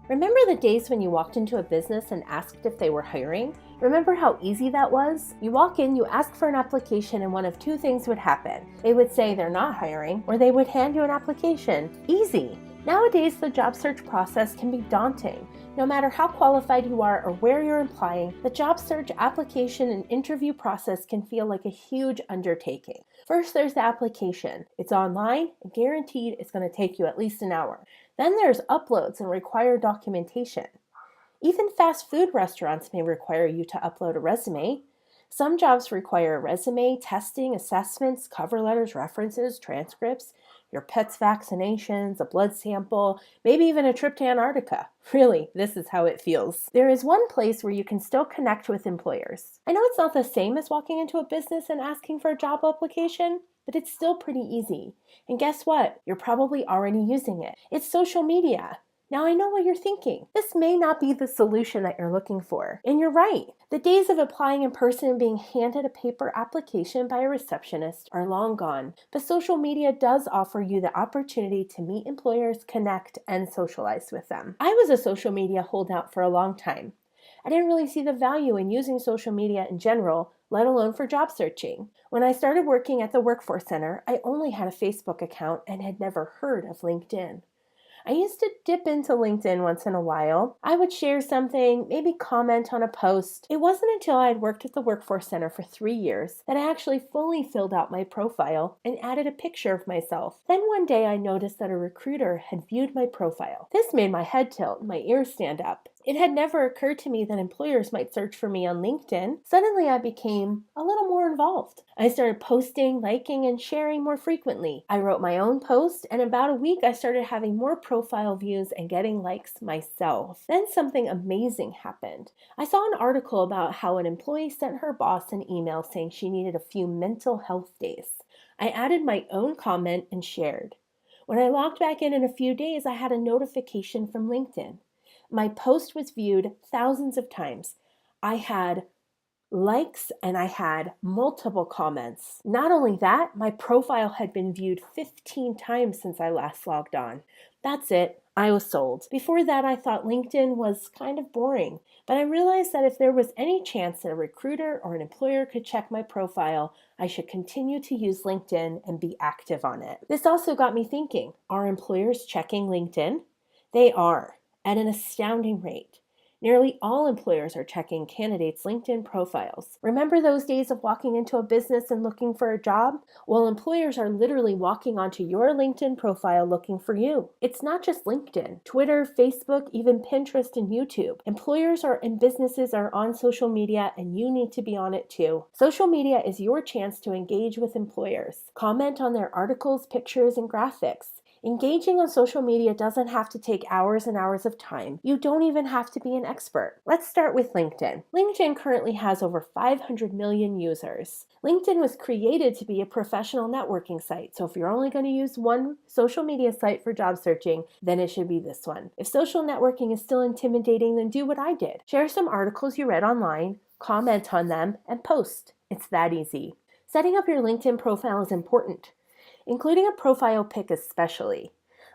Remember the days when you walked into a business and asked if they were hiring? Remember how easy that was? You walk in, you ask for an application, and one of two things would happen. They would say they're not hiring, or they would hand you an application. Easy. Nowadays, the job search process can be daunting. No matter how qualified you are or where you're applying, the job search application and interview process can feel like a huge undertaking. First, there's the application. It's online and guaranteed it's going to take you at least an hour. Then there's uploads and required documentation. Even fast food restaurants may require you to upload a resume. Some jobs require a resume, testing, assessments, cover letters, references, transcripts, your pet's vaccinations, a blood sample, maybe even a trip to Antarctica. Really, this is how it feels. There is one place where you can still connect with employers. I know it's not the same as walking into a business and asking for a job application, but it's still pretty easy. And guess what? You're probably already using it. It's social media. Now I know what you're thinking. This may not be the solution that you're looking for. And you're right. The days of applying in person and being handed a paper application by a receptionist are long gone. But social media does offer you the opportunity to meet employers, connect, and socialize with them. I was a social media holdout for a long time. I didn't really see the value in using social media in general, let alone for job searching. When I started working at the Workforce Center, I only had a Facebook account and had never heard of LinkedIn. I used to dip into LinkedIn once in a while. I would share something, maybe comment on a post. It wasn't until I had worked at the Workforce Center for 3 years that I actually fully filled out my profile and added a picture of myself. Then one day I noticed that a recruiter had viewed my profile. This made my head tilt and my ears stand up. It had never occurred to me that employers might search for me on LinkedIn. Suddenly I became a little more involved. I started posting, liking, and sharing more frequently. I wrote my own post, and in about a week I started having more profile views and getting likes myself. Then something amazing happened. I saw an article about how an employee sent her boss an email saying she needed a few mental health days. I added my own comment and shared. When I logged back in a few days, I had a notification from LinkedIn. My post was viewed thousands of times. I had likes and I had multiple comments. Not only that, my profile had been viewed 15 times since I last logged on. That's it. I was sold. Before that, I thought LinkedIn was kind of boring, but I realized that if there was any chance that a recruiter or an employer could check my profile, I should continue to use LinkedIn and be active on it. This also got me thinking, are employers checking LinkedIn? They are. At an astounding rate. Nearly all employers are checking candidates' LinkedIn profiles. Remember those days of walking into a business and looking for a job? Well, employers are literally walking onto your LinkedIn profile looking for you. It's not just LinkedIn. Twitter, Facebook, even Pinterest and YouTube. Employers and businesses are on social media, and you need to be on it too. Social media is your chance to engage with employers. Comment on their articles, pictures, and graphics. Engaging on social media doesn't have to take hours and hours of time. You don't even have to be an expert. Let's start with LinkedIn. LinkedIn currently has over 500 million users. LinkedIn was created to be a professional networking site, so if you're only going to use one social media site for job searching, then it should be this one. If social networking is still intimidating, then do what I did. Share some articles you read online, comment on them, and post. It's that easy. Setting up your LinkedIn profile is important, including a profile pic especially.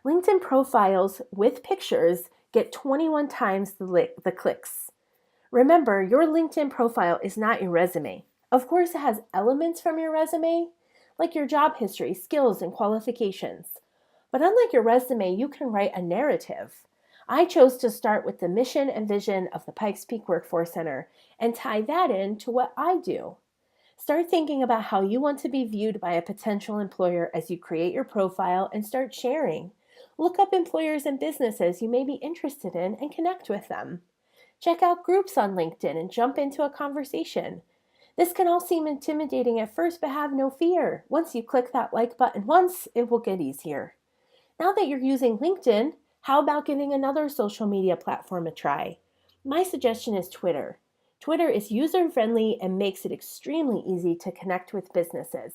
LinkedIn profiles with pictures get 21 times the clicks. Remember, your LinkedIn profile is not your resume. Of course, it has elements from your resume, like your job history, skills, and qualifications. But unlike your resume, you can write a narrative. I chose to start with the mission and vision of the Pikes Peak Workforce Center and tie that in to what I do. Start thinking about how you want to be viewed by a potential employer as you create your profile and start sharing. Look up employers and businesses you may be interested in and connect with them. Check out groups on LinkedIn and jump into a conversation. This can all seem intimidating at first, but have no fear. Once you click that like button once, it will get easier. Now that you're using LinkedIn, how about giving another social media platform a try? My suggestion is Twitter. Twitter is user-friendly and makes it extremely easy to connect with businesses.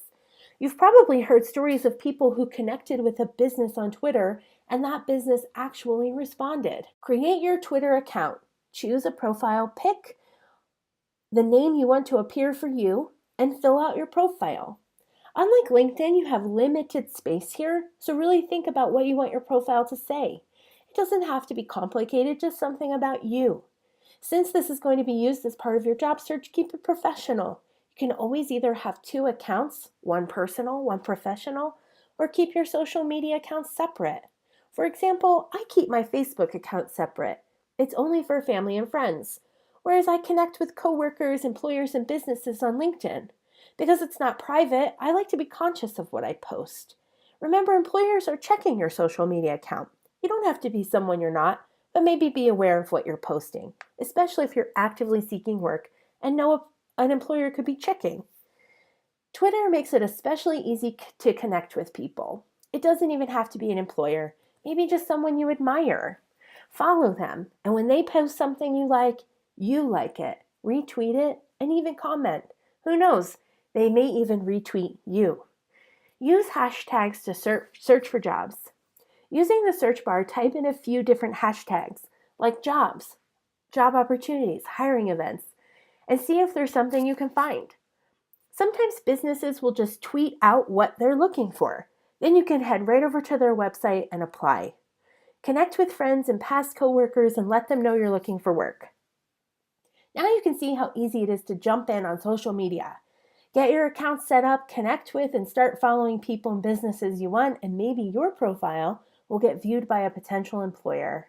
You've probably heard stories of people who connected with a business on Twitter and that business actually responded. Create your Twitter account. Choose a profile, pick the name you want to appear for you, and fill out your profile. Unlike LinkedIn, you have limited space here, so really think about what you want your profile to say. It doesn't have to be complicated, just something about you. Since this is going to be used as part of your job search, keep it professional. You can always either have two accounts, one personal, one professional, or keep your social media accounts separate. For example, I keep my Facebook account separate. It's only for family and friends, whereas I connect with coworkers, employers, and businesses on LinkedIn. Because it's not private, I like to be conscious of what I post. Remember, employers are checking your social media account. You don't have to be someone you're not, but maybe be aware of what you're posting, especially if you're actively seeking work and know an employer could be checking. Twitter makes it especially easy to connect with people. It doesn't even have to be an employer, maybe just someone you admire. Follow them, and when they post something you like it, retweet it, and even comment. Who knows, they may even retweet you. Use hashtags to search for jobs. Using the search bar, type in a few different hashtags, like jobs, job opportunities, hiring events, and see if there's something you can find. Sometimes businesses will just tweet out what they're looking for. Then you can head right over to their website and apply. Connect with friends and past coworkers and let them know you're looking for work. Now you can see how easy it is to jump in on social media. Get your account set up, connect with and start following people and businesses you want, and maybe your profile will get viewed by a potential employer.